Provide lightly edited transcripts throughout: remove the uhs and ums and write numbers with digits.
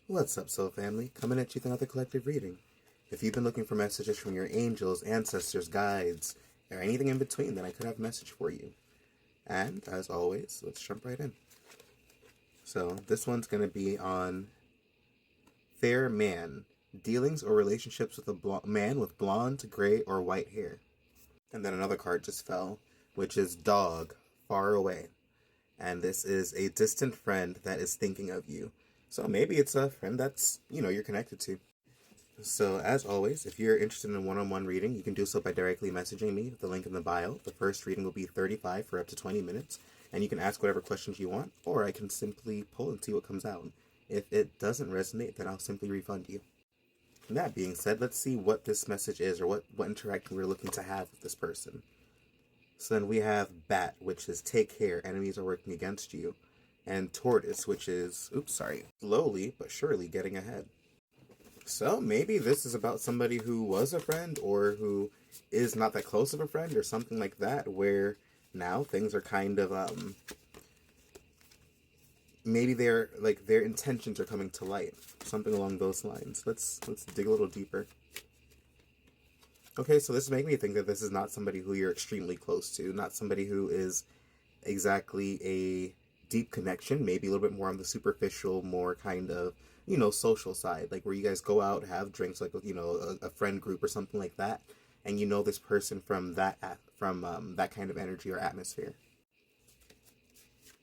What's up, Soul Family? Coming at you with another collective reading. If you've been looking for messages from your angels, ancestors, guides, or anything in between, then I could have a message for you. And, as always, let's jump right in. So, this one's going to be on Fair Man, dealings or relationships with a man with blonde, gray, or white hair. And then another card just fell, which is Dog, Far Away. And this is a distant friend that is thinking of you. So maybe it's a friend that's, you're connected to. So as always, if you're interested in a one-on-one reading, you can do so by directly messaging me with the link in the bio. The first reading will be 35 for up to 20 minutes, and you can ask whatever questions you want, or I can simply pull and see what comes out. If it doesn't resonate, then I'll simply refund you. And that being said, let's see what this message is, or what interaction we're looking to have with this person. So then we have Bat, which is take care, enemies are working against you. And Tortoise, which is, slowly but surely getting ahead. So maybe this is about somebody who was a friend or who is not that close of a friend or something like that, where now things are kind of, maybe their intentions are coming to light. Something along those lines. Let's dig a little deeper. Okay, so this is making me think that this is not somebody who you're extremely close to, not somebody who is exactly a deep connection, maybe a little bit more on the superficial, more kind of, social side, like where you guys go out, have drinks, like with, a friend group or something like that, and you know this person from that kind of energy or atmosphere.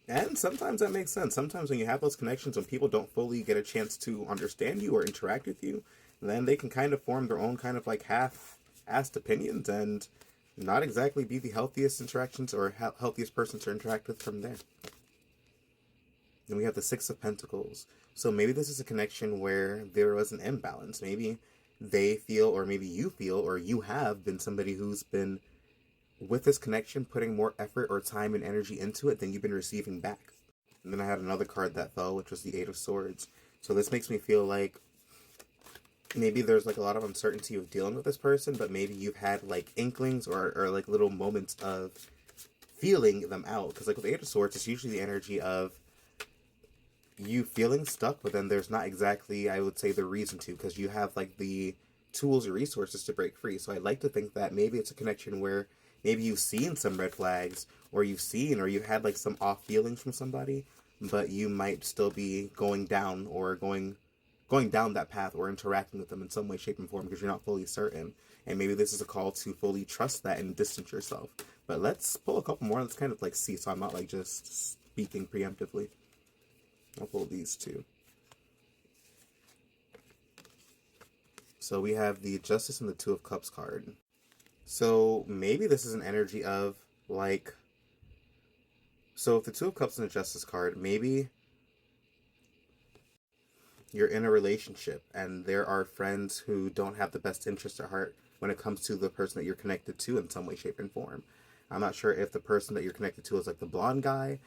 And sometimes that makes sense. Sometimes when you have those connections, when people don't fully get a chance to understand you or interact with you, then they can kind of form their own kind of like half-assed opinions and not exactly be the healthiest interactions or healthiest person to interact with from there. Then we have the Six of Pentacles. So maybe this is a connection where there was an imbalance. Maybe they feel, or maybe you feel, or you have been somebody who's been, with this connection, putting more effort or time and energy into it than you've been receiving back. And then I had another card that fell, which was the Eight of Swords. So this makes me feel like maybe there's like a lot of uncertainty of dealing with this person, but maybe you've had like inklings or like little moments of feeling them out. Because like with the Eight of Swords, it's usually the energy of you feeling stuck, but then there's not exactly, I would say, the reason to, because you have like the tools or resources to break free. So I'd like to think that maybe it's a connection where maybe you've seen some red flags, or you've had like some off feelings from somebody, but you might still be going down that path or interacting with them in some way, shape, and form because you're not fully certain. And maybe this is a call to fully trust that and distance yourself. But let's pull a couple more. Let's kind of like see, so I'm not like just speaking preemptively. I'll pull these two. So we have the Justice and the Two of Cups card. So maybe this is an energy of like, so if the Two of Cups and the Justice card, maybe you're in a relationship and there are friends who don't have the best interest at heart when it comes to the person that you're connected to in some way, shape, and form. I'm not sure if the person that you're connected to is like the blonde guy,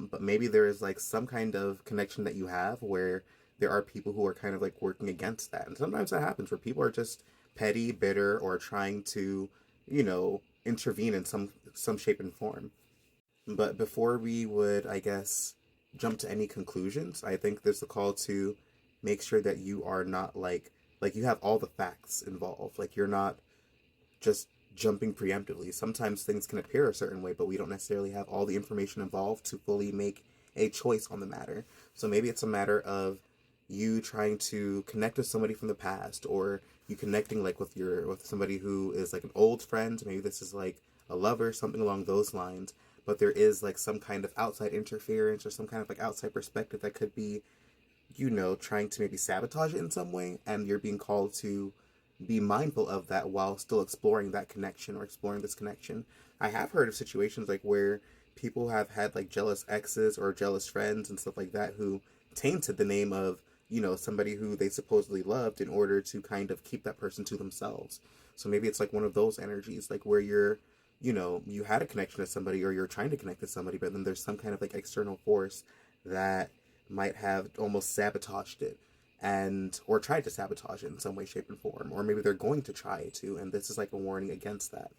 but maybe there is like some kind of connection that you have where there are people who are kind of like working against that. And sometimes that happens where people are just petty, bitter, or trying to, intervene in some shape and form. But before we would, I guess, jump to any conclusions, I think there's a call to make sure that you are not like you have all the facts involved. Like you're not just jumping preemptively. Sometimes things can appear a certain way, but we don't necessarily have all the information involved to fully make a choice on the matter. So maybe it's a matter of you trying to connect with somebody from the past, or you connecting like with somebody who is like an old friend. Maybe this is like a lover, something along those lines. But there is like some kind of outside interference or some kind of like outside perspective that could be, trying to maybe sabotage it in some way, and you're being called to be mindful of that while still exploring that connection or exploring this connection. I have heard of situations like where people have had like jealous exes or jealous friends and stuff like that who tainted the name of, somebody who they supposedly loved in order to kind of keep that person to themselves. So maybe it's like one of those energies, like where you're, you had a connection to somebody or you're trying to connect to somebody, but then there's some kind of like external force that might have almost sabotaged it or tried to sabotage it in some way, shape, and form. Or maybe they're going to try to, and this is like a warning against that.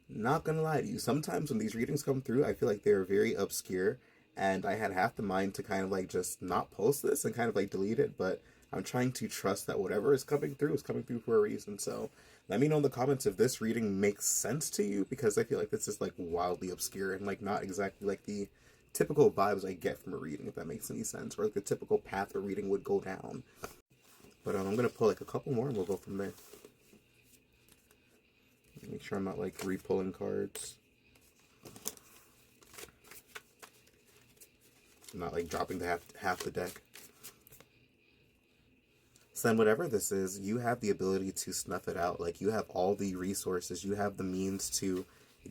Not gonna lie to you, sometimes when these readings come through, I feel like they're very obscure And I had half the mind to kind of like just not post this and kind of like delete it, but I'm trying to trust that whatever is coming through for a reason. So let me know in the comments if this reading makes sense to you, because I feel like this is like wildly obscure and like not exactly like the typical vibes I get from a reading, if that makes any sense, or like the typical path a reading would go down. But I'm gonna pull like a couple more and we'll go from there. Make sure I'm not like re-pulling cards. I'm not like dropping the half the deck. So then whatever this is, you have the ability to snuff it out. Like, you have all the resources, you have the means to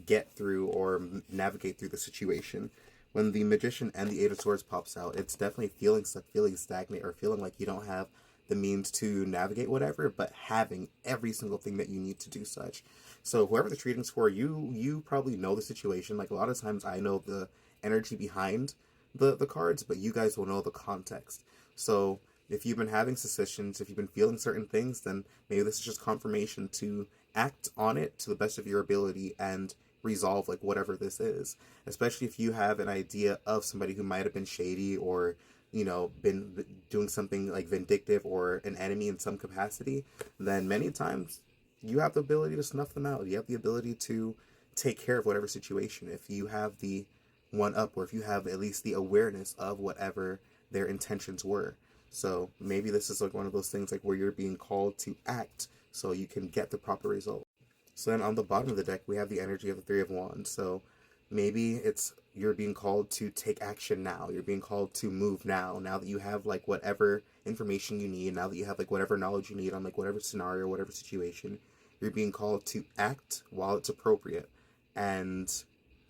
get through or navigate through the situation. When the Magician and the Eight of Swords pops out, it's definitely feeling stuck, feeling stagnant, or feeling like you don't have the means to navigate whatever, but having every single thing that you need to do such. So whoever the reading's for, you probably know the situation. Like, a lot of times I know the energy behind the cards, but you guys will know the context. So if you've been having suspicions, if you've been feeling certain things, then maybe this is just confirmation to act on it to the best of your ability and resolve like whatever this is. Especially if you have an idea of somebody who might have been shady, or been doing something like vindictive or an enemy in some capacity, then many times you have the ability to snuff them out. You have the ability to take care of whatever situation if you have the one up, or if you have at least the awareness of whatever their intentions were. So maybe this is like one of those things like where you're being called to act so you can get the proper result. So then on the bottom of the deck, we have the energy of the Three of Wands. So maybe it's you're being called to take action now. You're being called to move now. Now that you have like whatever information you need, now that you have like whatever knowledge you need on like whatever scenario, whatever situation, you're being called to act while it's appropriate and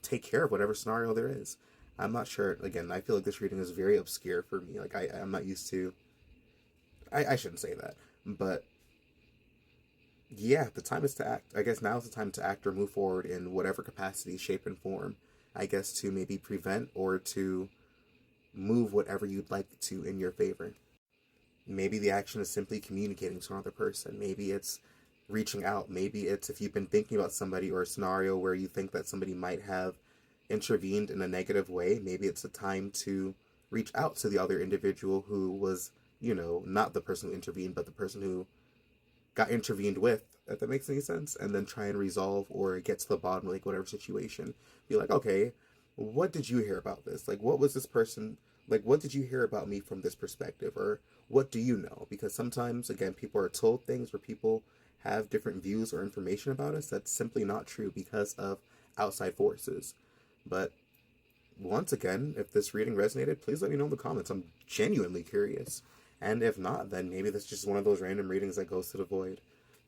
take care of whatever scenario there is. I'm not sure. Again, I feel like this reading is very obscure for me. Like I'm not used to. I shouldn't say that, but yeah, the time is to act. I guess now is the time to act or move forward in whatever capacity, shape, and form. I guess to maybe prevent or to move whatever you'd like to in your favor. Maybe the action is simply communicating to another person. Maybe it's reaching out. Maybe it's if you've been thinking about somebody or a scenario where you think that somebody might have intervened in a negative way, maybe it's a time to reach out to the other individual who was, not the person who intervened, but the person who got intervened with, if that makes any sense, and then try and resolve or get to the bottom of like whatever situation. Be like, okay, what did you hear about this? Like, what was this person like? What did you hear about me from this perspective, or what do you know? Because sometimes, again, people are told things where people have different views or information about us that's simply not true because of outside forces. But once again, if this reading resonated, please let me know in the comments. I'm genuinely curious. And if not, then maybe this is just one of those random readings that goes to the void.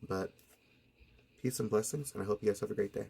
But peace and blessings, and I hope you guys have a great day.